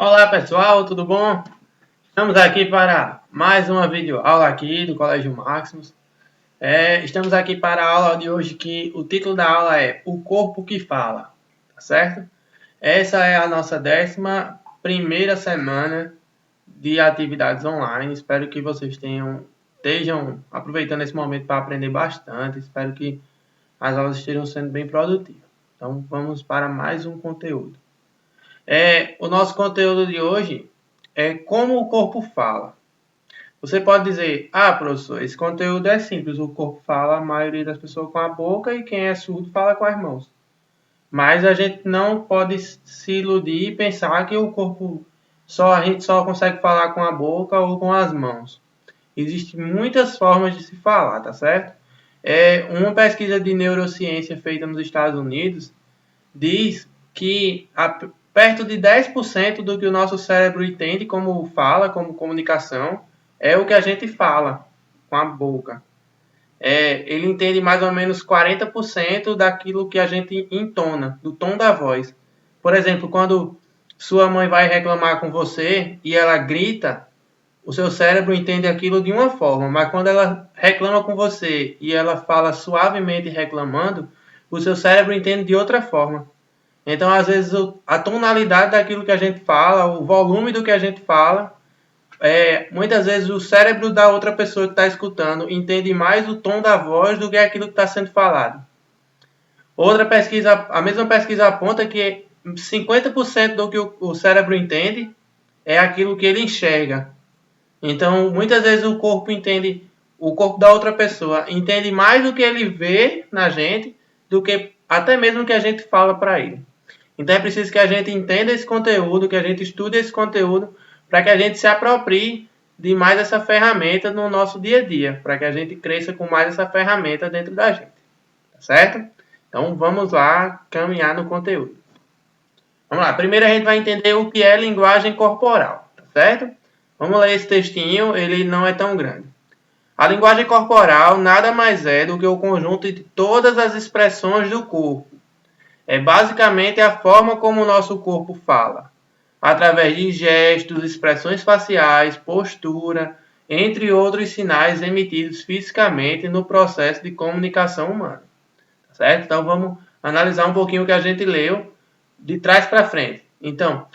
Olá pessoal, tudo bom? Estamos aqui para mais uma videoaula aqui do Colégio Maximus. Estamos aqui para a aula de hoje que o título da aula é O Corpo que Fala, tá certo? Essa é a nossa 11ª semana de atividades online. Espero que vocês estejam aproveitando esse momento para aprender bastante. Espero que as aulas estejam sendo bem produtivas. Então vamos para mais um conteúdo. O nosso conteúdo de hoje é como o corpo fala. Você pode dizer, professor, esse conteúdo é simples, o corpo fala, a maioria das pessoas com a boca e quem é surdo fala com as mãos. Mas a gente não pode se iludir e pensar que o corpo a gente só consegue falar com a boca ou com as mãos. Existem muitas formas de se falar, tá certo? Uma pesquisa de neurociência feita nos Estados Unidos diz que perto de 10% do que o nosso cérebro entende como fala, como comunicação, é o que a gente fala com a boca. Ele entende mais ou menos 40% daquilo que a gente entona, do tom da voz. Por exemplo, quando sua mãe vai reclamar com você e ela grita, o seu cérebro entende aquilo de uma forma, mas quando ela reclama com você e ela fala suavemente reclamando, o seu cérebro entende de outra forma. Então, às vezes, a tonalidade daquilo que a gente fala, o volume do que a gente fala, muitas vezes o cérebro da outra pessoa que está escutando entende mais o tom da voz do que aquilo que está sendo falado. Outra pesquisa, a mesma pesquisa aponta que 50% do que o cérebro entende é aquilo que ele enxerga. Então, muitas vezes o corpo da outra pessoa entende mais do que ele vê na gente do que até mesmo que a gente fala para ele. Então é preciso que a gente entenda esse conteúdo, que a gente estude esse conteúdo, para que a gente se aproprie de mais essa ferramenta no nosso dia a dia, para que a gente cresça com mais essa ferramenta dentro da gente, tá certo? Então vamos lá caminhar no conteúdo. Vamos lá, primeiro a gente vai entender o que é linguagem corporal, tá certo? Vamos ler esse textinho, ele não é tão grande. A linguagem corporal nada mais é do que o conjunto de todas as expressões do corpo. É basicamente a forma como o nosso corpo fala, através de gestos, expressões faciais, postura, entre outros sinais emitidos fisicamente no processo de comunicação humana. Certo? Então vamos analisar um pouquinho o que a gente leu de trás para frente. Então,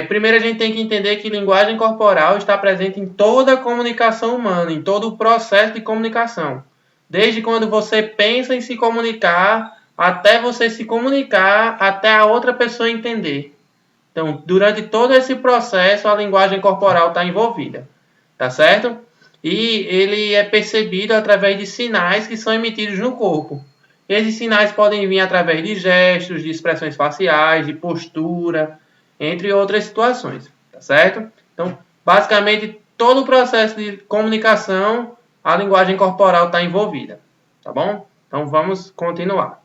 primeiro a gente tem que entender que linguagem corporal está presente em toda a comunicação humana, em todo o processo de comunicação. Desde quando você pensa em se comunicar, até você se comunicar, até a outra pessoa entender. Então, durante todo esse processo, a linguagem corporal está envolvida, tá certo? E ele é percebido através de sinais que são emitidos no corpo. Esses sinais podem vir através de gestos, de expressões faciais, de postura, entre outras situações, tá certo? Então, basicamente, todo o processo de comunicação, a linguagem corporal está envolvida, tá bom? Então, vamos continuar.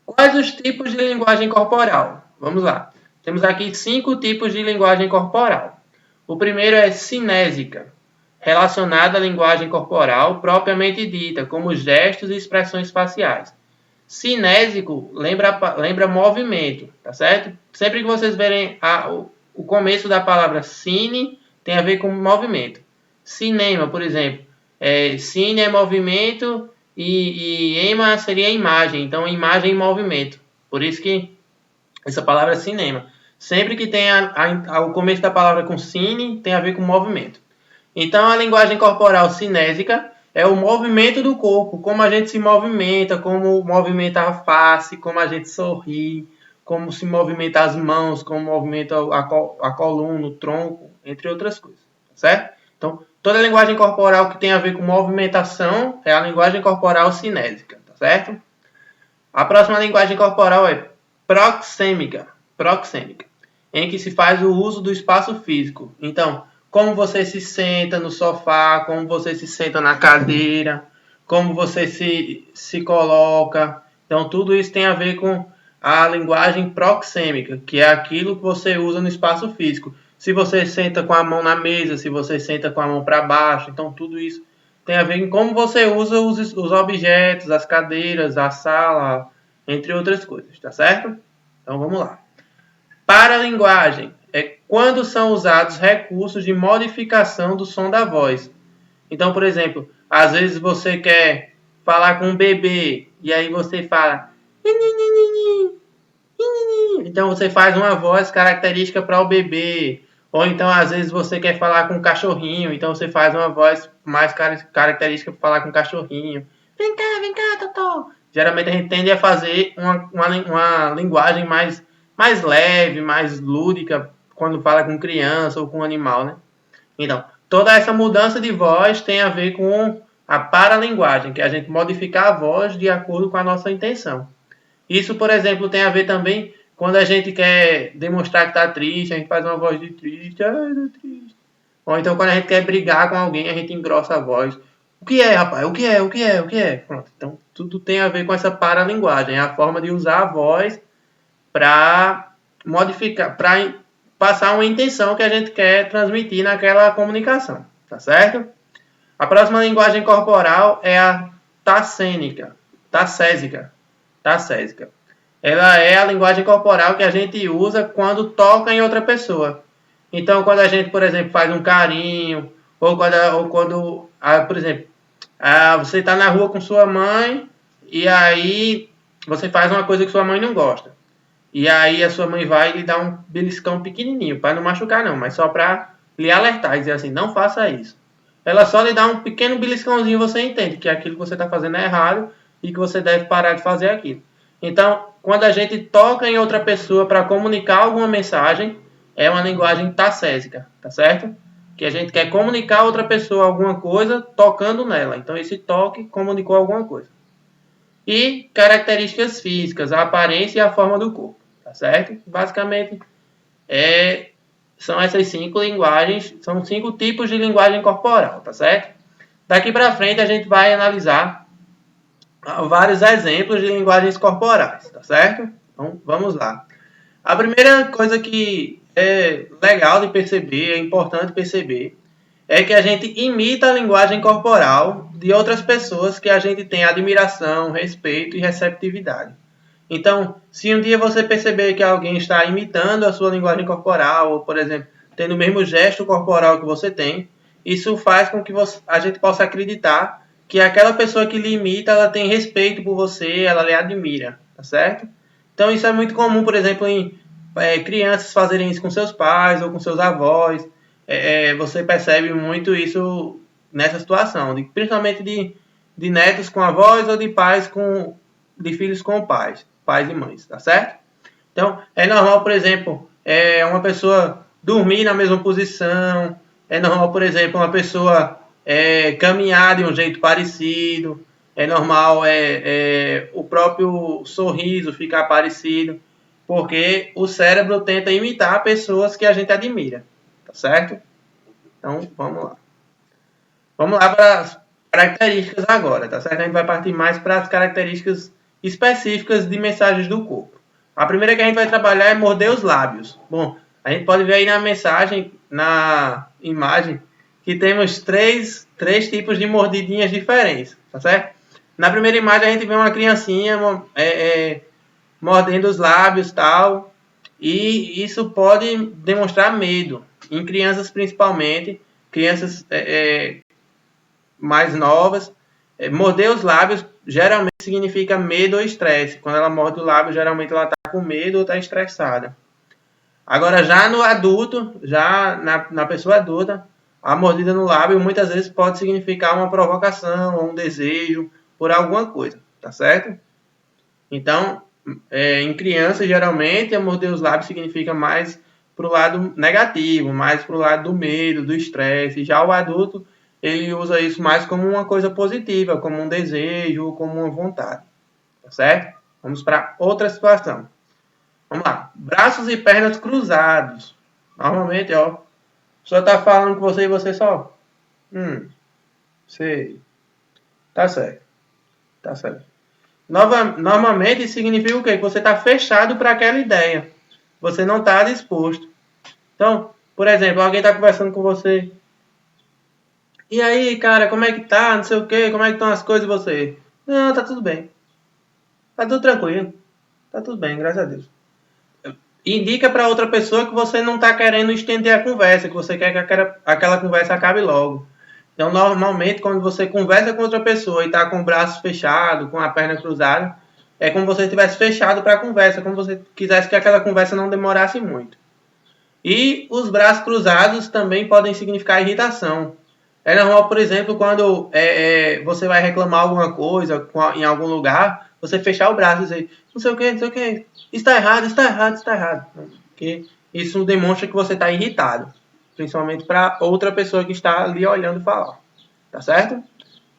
Quais os tipos de linguagem corporal? Vamos lá. Temos aqui 5 tipos de linguagem corporal. O primeiro é cinésica, relacionada à linguagem corporal propriamente dita, como gestos e expressões faciais. Cinésico lembra movimento, tá certo? Sempre que vocês verem o começo da palavra cine, tem a ver com movimento. Cinema, por exemplo. Cine é movimento e ema seria imagem. Então, imagem em movimento. Por isso que essa palavra é cinema. Sempre que tem o começo da palavra com cine, tem a ver com movimento. Então, a linguagem corporal cinésica é o movimento do corpo, como a gente se movimenta, como movimenta a face, como a gente sorri, como se movimenta as mãos, como movimenta a coluna, o tronco, entre outras coisas, certo? Então, toda a linguagem corporal que tem a ver com movimentação é a linguagem corporal cinésica, tá certo? A próxima linguagem corporal é proxêmica, em que se faz o uso do espaço físico. Então, como você se senta no sofá, como você se senta na cadeira, como você se coloca. Então, tudo isso tem a ver com a linguagem proxêmica, que é aquilo que você usa no espaço físico. Se você senta com a mão na mesa, se você senta com a mão para baixo, então tudo isso tem a ver com como você usa os objetos, as cadeiras, a sala, entre outras coisas, tá certo? Então, vamos lá. Paralinguagem é quando são usados recursos de modificação do som da voz. Então, por exemplo, às vezes você quer falar com um bebê e aí você fala. Então você faz uma voz característica para o bebê. Ou então, às vezes, você quer falar com um cachorrinho, então você faz uma voz mais característica para falar com um cachorrinho. Vem cá, Totó. Geralmente a gente tende a fazer uma linguagem mais leve, mais lúdica, quando fala com criança ou com animal, né? Então, toda essa mudança de voz tem a ver com a paralinguagem, que é a gente modificar a voz de acordo com a nossa intenção. Isso, por exemplo, tem a ver também quando a gente quer demonstrar que está triste, a gente faz uma voz de triste, ai, tô triste. Ou então quando a gente quer brigar com alguém, a gente engrossa a voz. O que é, rapaz? O que é? O que é? O que é? Pronto. Então, tudo tem a ver com essa paralinguagem. É a forma de usar a voz para modificar, para passar uma intenção que a gente quer transmitir naquela comunicação. Tá certo? A próxima linguagem corporal é a tacênica. Tacésica. Tacésica. Ela é a linguagem corporal que a gente usa quando toca em outra pessoa. Então, quando a gente, por exemplo, faz um carinho, ou quando por exemplo, você está na rua com sua mãe e aí você faz uma coisa que sua mãe não gosta. E aí a sua mãe vai e lhe dá um beliscão pequenininho, para não machucar não, mas só para lhe alertar e dizer assim, não faça isso. Ela só lhe dá um pequeno beliscãozinho, você entende que aquilo que você está fazendo é errado e que você deve parar de fazer aquilo. Então, quando a gente toca em outra pessoa para comunicar alguma mensagem, é uma linguagem tacésica, tá certo? Que a gente quer comunicar a outra pessoa alguma coisa tocando nela. Então, esse toque comunicou alguma coisa. E características físicas, a aparência e a forma do corpo, tá certo? Basicamente, são essas 5 linguagens, são 5 tipos de linguagem corporal, tá certo? Daqui para frente, a gente vai analisar vários exemplos de linguagens corporais, tá certo? Então, vamos lá. A primeira coisa que é legal de perceber, é importante perceber, é que a gente imita a linguagem corporal de outras pessoas que a gente tem admiração, respeito e receptividade. Então, se um dia você perceber que alguém está imitando a sua linguagem corporal, ou, por exemplo, tendo o mesmo gesto corporal que você tem, isso faz com que a gente possa acreditar que aquela pessoa que lhe imita, ela tem respeito por você, ela lhe admira, tá certo? Então, isso é muito comum, por exemplo, em crianças fazerem isso com seus pais ou com seus avós. Você percebe muito isso nessa situação, principalmente de netos com avós ou de pais de filhos com pais e mães, tá certo? Então, é normal, por exemplo, uma pessoa dormir na mesma posição, é normal, por exemplo, uma pessoa caminhar de um jeito parecido, é normal o próprio sorriso ficar parecido, porque o cérebro tenta imitar pessoas que a gente admira, tá certo? Então, vamos lá. Vamos lá para as características agora, tá certo? A gente vai partir mais para as características específicas de mensagens do corpo. A primeira que a gente vai trabalhar é morder os lábios. Bom, a gente pode ver aí na mensagem, na imagem, que temos três tipos de mordidinhas diferentes, tá certo? Na primeira imagem a gente vê uma criancinha mordendo os lábios e tal, e isso pode demonstrar medo, em crianças principalmente, crianças mais novas. Morder os lábios geralmente significa medo ou estresse. Quando ela morde o lábio, geralmente ela está com medo ou está estressada. Agora, já no adulto, já na pessoa adulta, a mordida no lábio muitas vezes pode significar uma provocação ou um desejo por alguma coisa, tá certo? Então, em criança, geralmente, a morder os lábios significa mais para o lado negativo, mais para o lado do medo, do estresse. Já o adulto, ele usa isso mais como uma coisa positiva, como um desejo, como uma vontade, tá certo? Vamos para outra situação. Vamos lá. Braços e pernas cruzados. Normalmente, ó, a pessoa está falando com você e você só... sei. Tá certo. Tá certo. Normalmente significa o quê? Que você está fechado para aquela ideia. Você não está disposto. Então, por exemplo, alguém está conversando com você. E aí, cara, como é que tá? Não sei o quê. Como é que estão as coisas e você? Não, tá tudo bem. Tá tudo tranquilo. Tá tudo bem, graças a Deus. indica para outra pessoa que você não está querendo estender a conversa, que você quer que aquela conversa acabe logo. Então, normalmente, quando você conversa com outra pessoa e está com o braço fechado, com a perna cruzada, é como se você estivesse fechado para a conversa, como se você quisesse que aquela conversa não demorasse muito. E os braços cruzados também podem significar irritação. É normal, por exemplo, quando você vai reclamar alguma coisa em algum lugar, você fechar o braço e dizer, não sei o que, não sei o que, está errado, está errado, está errado. Porque isso demonstra que você está irritado, principalmente para outra pessoa que está ali olhando falar. Tá certo?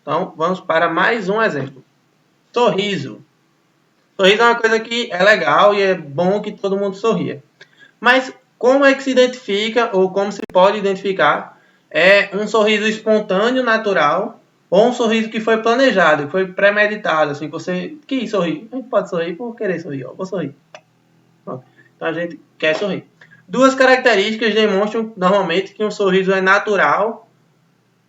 Então, vamos para mais um exemplo. Sorriso. Sorriso é uma coisa que é legal e é bom que todo mundo sorria. Mas como é que se identifica ou como se pode identificar um sorriso espontâneo, natural, ou um sorriso que foi planejado, que foi premeditado, assim, que você quis sorrir. A gente pode sorrir por querer sorrir, ó, vou sorrir. Pronto. Então a gente quer sorrir. Duas características demonstram normalmente que um sorriso é natural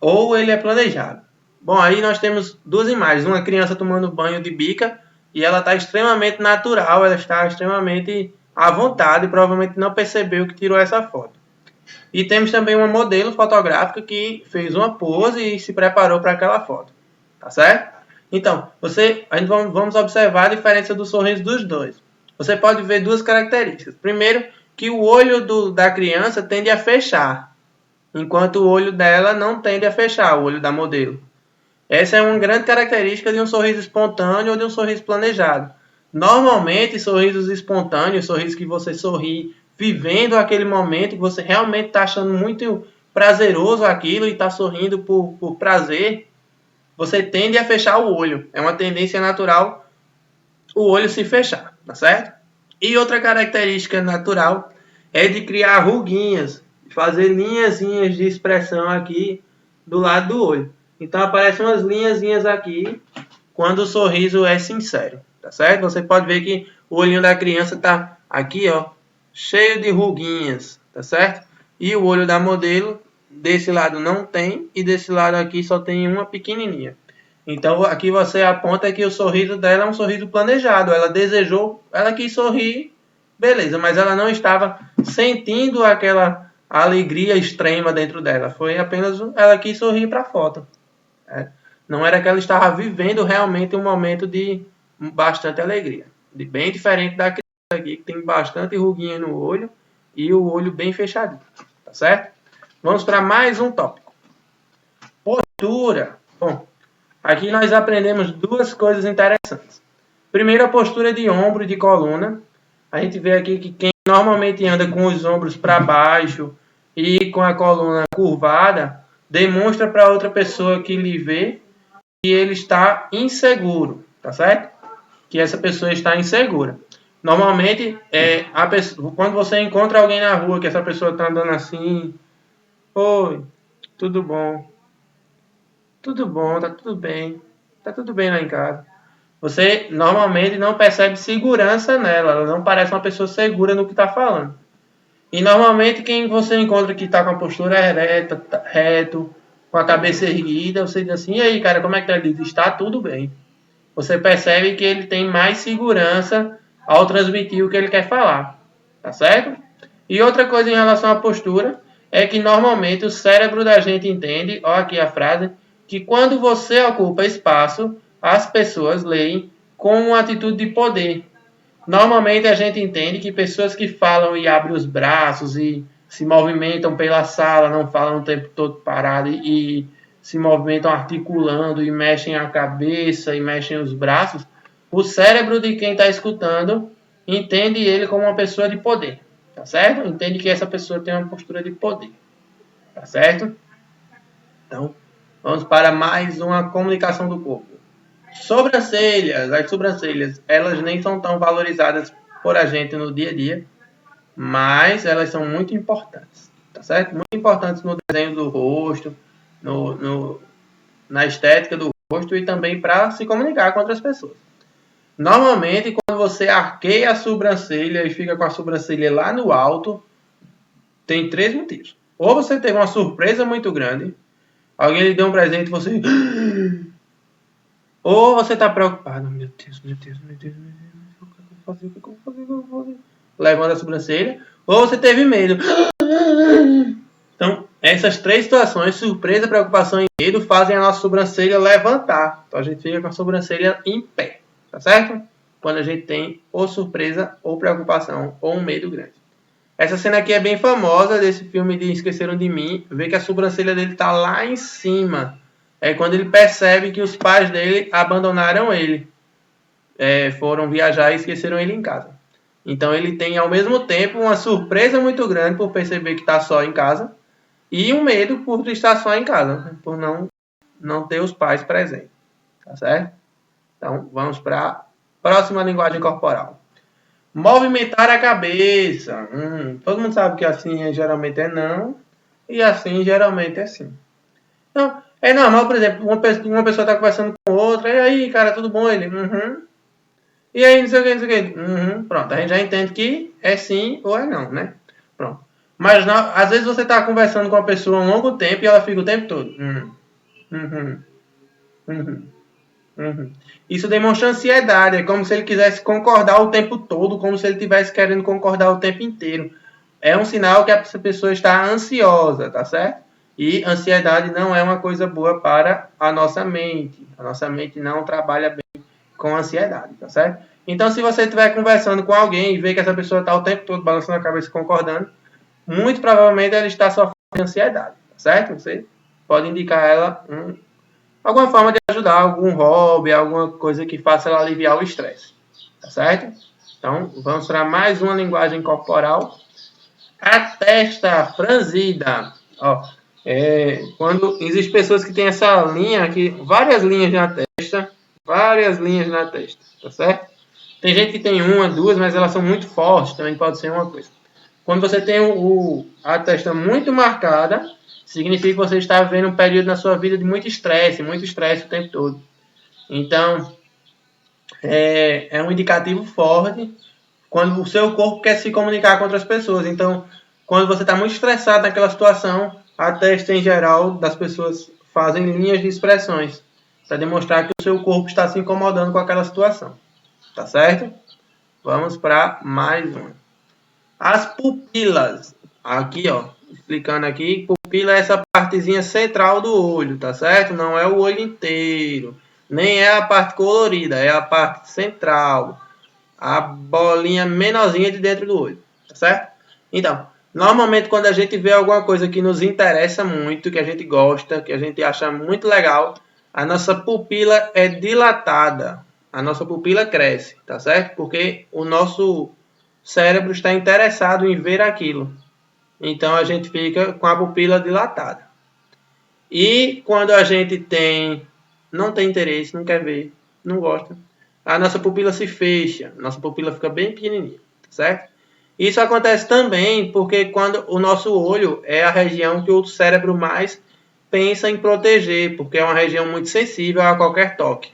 ou ele é planejado. Bom, aí nós temos duas imagens. Uma criança tomando banho de bica e ela está extremamente natural, ela está extremamente à vontade, provavelmente não percebeu que tirou essa foto. E temos também uma modelo fotográfica que fez uma pose e se preparou para aquela foto. Tá certo? Então, vamos observar a diferença do sorriso dos dois. Você pode ver duas características. Primeiro, que o olho da criança tende a fechar, enquanto o olho dela não tende a fechar, o olho da modelo. Essa é uma grande característica de um sorriso espontâneo ou de um sorriso planejado. Normalmente, sorrisos espontâneos, sorrisos que você sorri vivendo aquele momento, que você realmente está achando muito prazeroso aquilo e está sorrindo por prazer, você tende a fechar o olho. É uma tendência natural o olho se fechar, tá certo? E outra característica natural é de criar ruguinhas, fazer linhazinhas de expressão aqui do lado do olho. Então aparecem umas linhazinhas aqui quando o sorriso é sincero, tá certo? Você pode ver que o olhinho da criança tá aqui, ó, cheio de ruguinhas, tá certo? E o olho da modelo desse lado não tem e desse lado aqui só tem uma pequenininha. Então aqui você aponta que o sorriso dela é um sorriso planejado. Ela desejou, ela quis sorrir, beleza, mas ela não estava sentindo aquela alegria extrema dentro dela. Foi apenas ela quis sorrir para a foto. Não era que ela estava vivendo realmente um momento de bastante alegria. Bem diferente da criança aqui, que tem bastante ruguinha no olho e o olho bem fechadinho. Tá certo? Vamos para mais um tópico. Postura. Bom, aqui nós aprendemos duas coisas interessantes. Primeiro, a postura de ombro e de coluna. A gente vê aqui que quem normalmente anda com os ombros para baixo e com a coluna curvada, demonstra para outra pessoa que lhe vê que ele está inseguro, tá certo? Que essa pessoa está insegura. Normalmente, quando você encontra alguém na rua que essa pessoa está andando assim, oi, tudo bom? Tudo bom, tá tudo bem. Tá tudo bem lá em casa. Você normalmente não percebe segurança nela. Ela não parece uma pessoa segura no que está falando. E normalmente quem você encontra que está com a postura ereta, reto, com a cabeça erguida, você diz assim, e aí, cara, como é que tá? Ele diz, está tudo bem. Você percebe que ele tem mais segurança ao transmitir o que ele quer falar. Tá certo? E outra coisa em relação à postura é que normalmente o cérebro da gente entende, ó aqui a frase, que quando você ocupa espaço, as pessoas leem com uma atitude de poder. Normalmente a gente entende que pessoas que falam e abrem os braços e se movimentam pela sala, não falam o tempo todo parado e se movimentam articulando e mexem a cabeça e mexem os braços, o cérebro de quem está escutando entende ele como uma pessoa de poder, tá certo? Entende que essa pessoa tem uma postura de poder, tá certo? Então, vamos para mais uma comunicação do corpo. Sobrancelhas, as sobrancelhas, elas nem são tão valorizadas por a gente no dia a dia, mas elas são muito importantes, tá certo? Muito importantes no desenho do rosto, na estética do rosto e também para se comunicar com outras pessoas. Normalmente, quando você arqueia a sobrancelha e fica com a sobrancelha lá no alto, tem três motivos. Ou você teve uma surpresa muito grande, alguém lhe deu um presente e você... Ou você está preocupado, meu Deus, meu Deus, meu Deus, meu Deus, o que eu vou fazer, o que eu vou fazer, o que eu vou fazer? levando a sobrancelha, ou você teve medo. Então, essas três situações, surpresa, preocupação e medo, fazem a nossa sobrancelha levantar. Então, a gente fica com a sobrancelha em pé, tá certo? Quando a gente tem ou surpresa, ou preocupação, ou um medo grande. Essa cena aqui é bem famosa desse filme de Esqueceram de Mim. Vê que a sobrancelha dele tá lá em cima. É quando ele percebe que os pais dele abandonaram ele. Foram viajar e esqueceram ele em casa. Então ele tem ao mesmo tempo uma surpresa muito grande por perceber que está só em casa e um medo por estar só em casa, por não ter os pais presentes, tá certo? Então vamos para a próxima linguagem corporal. Movimentar a cabeça. Todo mundo sabe que assim geralmente é não e assim geralmente é sim. Então é normal, por exemplo, uma pessoa está conversando com outra, e aí, cara, tudo bom? Ele, E aí, não sei o que, não sei o que. Pronto, a gente já entende que é sim ou é não, né? Pronto. Mas não, às vezes você está conversando com a pessoa um longo tempo e ela fica o tempo todo. Uhum, uhum, uhum. Isso demonstra ansiedade, é como se ele quisesse concordar o tempo todo, como se ele estivesse querendo concordar o tempo inteiro. É um sinal que essa pessoa está ansiosa, tá certo? E ansiedade não é uma coisa boa para a nossa mente. A nossa mente não trabalha bem com ansiedade, tá certo? Então, se você estiver conversando com alguém e ver que essa pessoa está o tempo todo balançando a cabeça e concordando, muito provavelmente ela está sofrendo de ansiedade, tá certo? Você pode indicar a ela alguma forma de ajudar, algum hobby, alguma coisa que faça ela aliviar o estresse, tá certo? Então, vamos para mais uma linguagem corporal. A testa franzida. Ó, quando existem pessoas que têm essa linha aqui, várias linhas na testa, tá certo? Tem gente que tem uma, duas, mas elas são muito fortes, também pode ser uma coisa. Quando você tem a testa muito marcada, significa que você está vivendo um período na sua vida de muito estresse o tempo todo. Então, é um indicativo forte quando o seu corpo quer se comunicar com outras pessoas. Então, quando você está muito estressado naquela situação, a testa em geral das pessoas fazem linhas de expressões para demonstrar que o seu corpo está se incomodando com aquela situação. Tá certo? Vamos para mais uma. As pupilas. Aqui, ó, explicando aqui, pupila é essa partezinha central do olho, tá certo? Não é o olho inteiro, nem é a parte colorida, é a parte central, a bolinha menorzinha de dentro do olho, tá certo? Então, normalmente quando a gente vê alguma coisa que nos interessa muito, que a gente gosta, que a gente acha muito legal, a nossa pupila é dilatada, a nossa pupila cresce, tá certo? Porque o nosso cérebro está interessado em ver aquilo. Então a gente fica com a pupila dilatada. E quando a gente não tem interesse, não quer ver, não gosta, a nossa pupila se fecha, a nossa pupila fica bem pequenininha, certo? Isso acontece também porque quando o nosso olho é a região que o cérebro mais pensa em proteger, porque é uma região muito sensível a qualquer toque.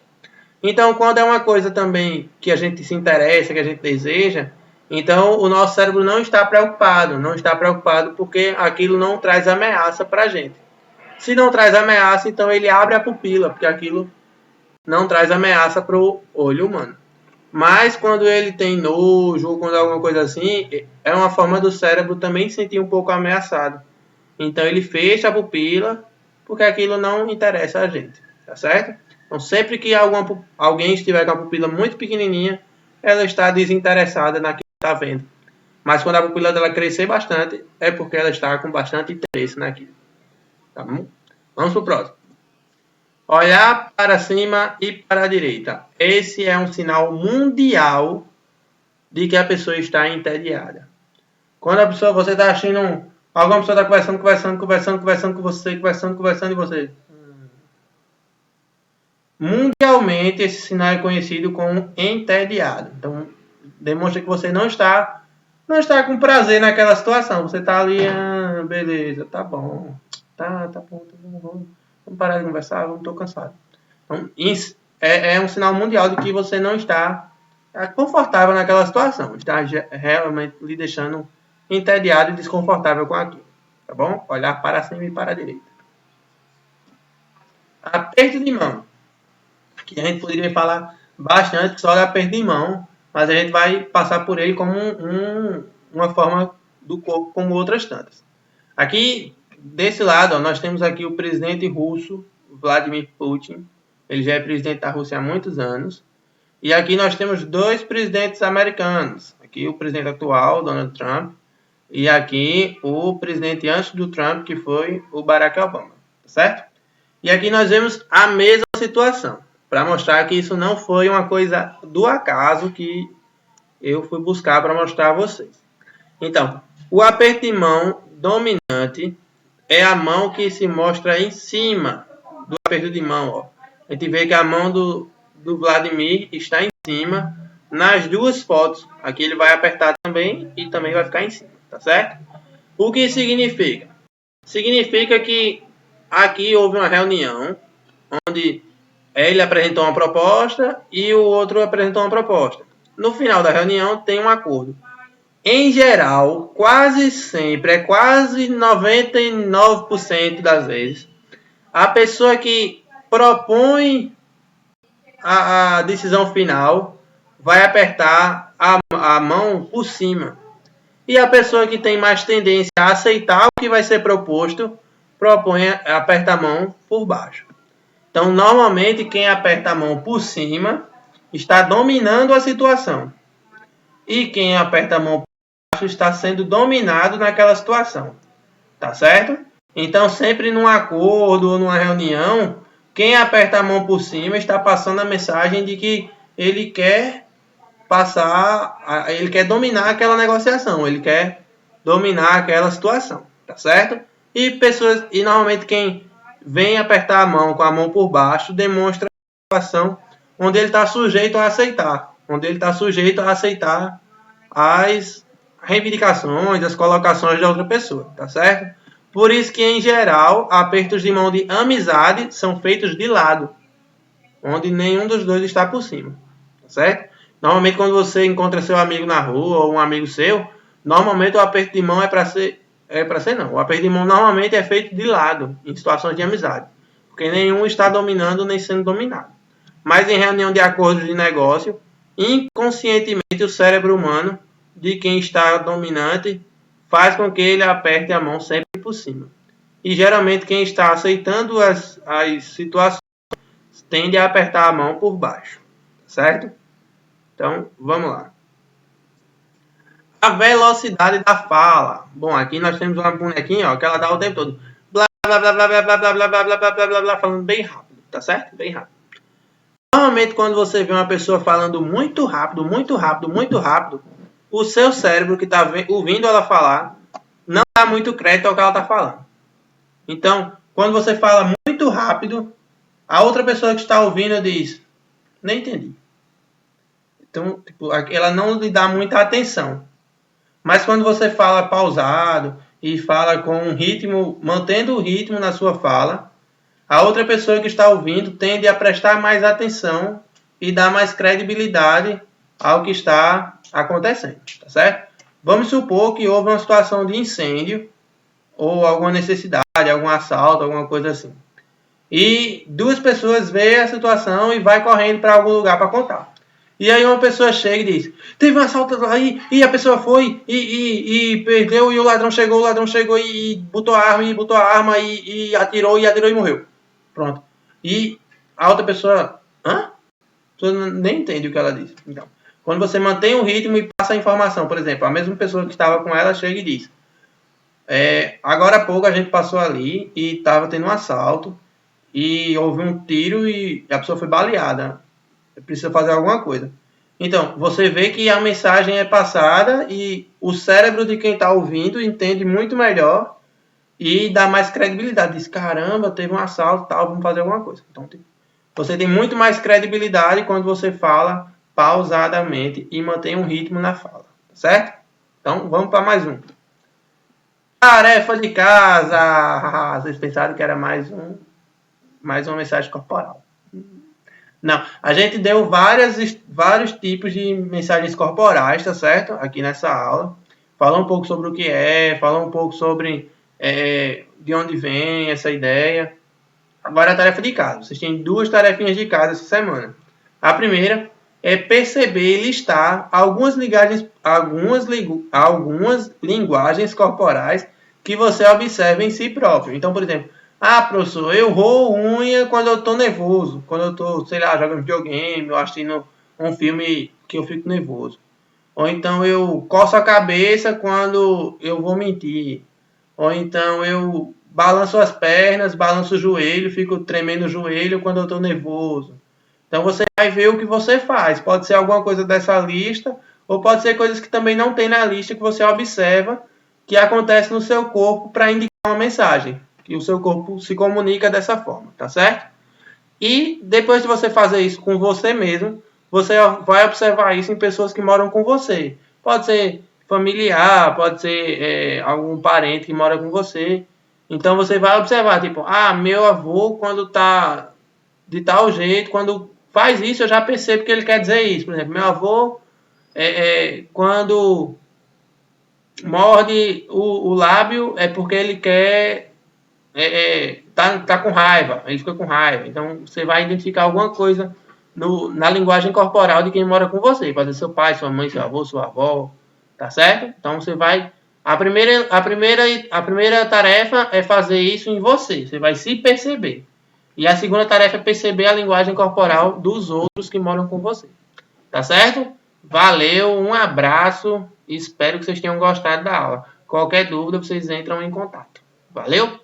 Então, quando é uma coisa também que a gente se interessa, que a gente deseja, então o nosso cérebro não está preocupado porque aquilo não traz ameaça para a gente. Se não traz ameaça, então ele abre a pupila, porque aquilo não traz ameaça para o olho humano. Mas quando ele tem nojo ou quando é alguma coisa assim, é uma forma do cérebro também se sentir um pouco ameaçado. Então ele fecha a pupila porque aquilo não interessa a gente, tá certo? Então sempre que alguém estiver com a pupila muito pequenininha, ela está desinteressada naquilo que está vendo. Mas quando a pupila dela crescer bastante, é porque ela está com bastante interesse naquilo. Tá bom? Vamos pro próximo. Olhar para cima e para a direita. Esse é um sinal mundial de que a pessoa está entediada. Quando a pessoa, você está achando, alguma pessoa está conversando com você. Mundialmente, esse sinal é conhecido como entediado. Então, demonstra que você não está com prazer naquela situação. Você está ali, beleza, tá bom, vamos parar de conversar, estou cansado. Então, isso é um sinal mundial de que você não está confortável naquela situação. Está realmente lhe deixando entediado e desconfortável com aquilo. Tá bom? Olhar para cima e para a direita. Aperto de mão. Que a gente poderia falar bastante sobre aperto de mão. mas a gente vai passar por ele como uma forma do corpo, como outras tantas. Aqui, desse lado, ó, nós temos aqui o presidente russo, Vladimir Putin. Ele já é presidente da Rússia há muitos anos. E aqui nós temos dois presidentes americanos. Aqui o presidente atual, Donald Trump, e aqui o presidente antes do Trump, que foi o Barack Obama, tá certo? E aqui nós vemos a mesma situação, para mostrar que isso não foi uma coisa do acaso que eu fui buscar para mostrar a vocês. Então, o aperto de mão dominante é a mão que se mostra em cima do aperto de mão. Ó. A gente vê que a mão do Vladimir está em cima nas duas fotos. Aqui ele vai apertar também e também vai ficar em cima, tá certo? O que significa? Significa que aqui houve uma reunião onde ele apresentou uma proposta e o outro apresentou uma proposta. No final da reunião tem um acordo. Em geral, quase sempre, quase 99% das vezes, a pessoa que propõe a decisão final vai apertar a mão por cima. E a pessoa que tem mais tendência a aceitar o que vai ser proposto, aperta a mão por baixo. Então, normalmente, quem aperta a mão por cima está dominando a situação. E quem aperta a mão por baixo está sendo dominado naquela situação. Tá certo? Então, sempre num acordo ou numa reunião, quem aperta a mão por cima está passando a mensagem de que ele quer ele quer dominar aquela negociação, ele quer dominar aquela situação, tá certo? E normalmente quem vem apertar a mão com a mão por baixo demonstra a situação onde ele está sujeito a aceitar, as reivindicações, as colocações da outra pessoa, tá certo? Por isso que, em geral, apertos de mão de amizade são feitos de lado, onde nenhum dos dois está por cima, tá certo? Normalmente, quando você encontra seu amigo na rua ou um amigo seu, normalmente o aperto de mão o aperto de mão normalmente é feito de lado, em situações de amizade, porque nenhum está dominando nem sendo dominado. Mas em reunião de acordos de negócio, inconscientemente o cérebro humano de quem está dominante faz com que ele aperte a mão sempre por cima. E geralmente quem está aceitando as situações tende a apertar a mão por baixo, certo? Então, vamos lá. A velocidade da fala. Bom, aqui nós temos uma bonequinha, ó, que ela dá o tempo todo. Blá, blá, blá, blá, blá, blá, blá, blá, blá, blá, blá, blá, blá, blá, falando bem rápido, tá certo? Bem rápido. Normalmente, quando você vê uma pessoa falando muito rápido, muito rápido, muito rápido, o seu cérebro que está ouvindo ela falar não dá muito crédito ao que ela está falando. Então, quando você fala muito rápido, a outra pessoa que está ouvindo diz, nem entendi. Então, tipo, ela não lhe dá muita atenção. Mas quando você fala pausado e fala com um ritmo, mantendo o ritmo na sua fala, a outra pessoa que está ouvindo tende a prestar mais atenção e dar mais credibilidade ao que está acontecendo, tá certo? Vamos supor que houve uma situação de incêndio ou alguma necessidade, algum assalto, alguma coisa assim. E duas pessoas veem a situação e vai correndo para algum lugar para contar. E aí uma pessoa chega e diz, teve um assalto aí, e a pessoa foi e perdeu, e o ladrão chegou e botou a arma e atirou e morreu. Pronto. E a outra pessoa, hã? A pessoa nem entende o que ela disse. Então, quando você mantém o ritmo e passa a informação, por exemplo, a mesma pessoa que estava com ela chega e diz, agora há pouco a gente passou ali e estava tendo um assalto e houve um tiro e a pessoa foi baleada. Precisa fazer alguma coisa. Então, você vê que a mensagem é passada e o cérebro de quem está ouvindo entende muito melhor e dá mais credibilidade. Diz, caramba, teve um assalto, tal, vamos fazer alguma coisa. Então, você tem muito mais credibilidade quando você fala pausadamente e mantém um ritmo na fala. Certo? Então, vamos para mais um. Tarefa de casa. Vocês pensaram que era mais uma mensagem corporal. Não, a gente deu vários tipos de mensagens corporais, tá certo? Aqui nessa aula. Falou um pouco sobre o que é, falou um pouco sobre de onde vem essa ideia. Agora a tarefa de casa. Vocês têm 2 tarefinhas de casa essa semana. A primeira é perceber e listar algumas linguagens corporais que você observa em si próprio. Então, por exemplo, professor, eu roo unha quando eu tô nervoso, quando eu tô, sei lá, jogando videogame ou assistindo um filme que eu fico nervoso. Ou então eu coço a cabeça quando eu vou mentir. Ou então eu balanço as pernas, balanço o joelho, fico tremendo o joelho quando eu estou nervoso. Então você vai ver o que você faz. Pode ser alguma coisa dessa lista, ou pode ser coisas que também não tem na lista que você observa que acontece no seu corpo para indicar uma mensagem. Que o seu corpo se comunica dessa forma, tá certo? E depois de você fazer isso com você mesmo, você vai observar isso em pessoas que moram com você. Pode ser familiar, pode ser algum parente que mora com você. Então você vai observar, tipo, meu avô quando tá de tal jeito, quando faz isso eu já percebo que ele quer dizer isso. Por exemplo, meu avô quando morde o lábio é porque ele quer tá com raiva, ele fica com raiva. Então você vai identificar alguma coisa na linguagem corporal de quem mora com você. Pode ser seu pai, sua mãe, seu avô, sua avó, tá certo? Então você vai. A primeira tarefa é fazer isso em você. Você vai se perceber. E a segunda tarefa é perceber a linguagem corporal dos outros que moram com você. Tá certo? Valeu, um abraço. Espero que vocês tenham gostado da aula. Qualquer dúvida, vocês entram em contato. Valeu?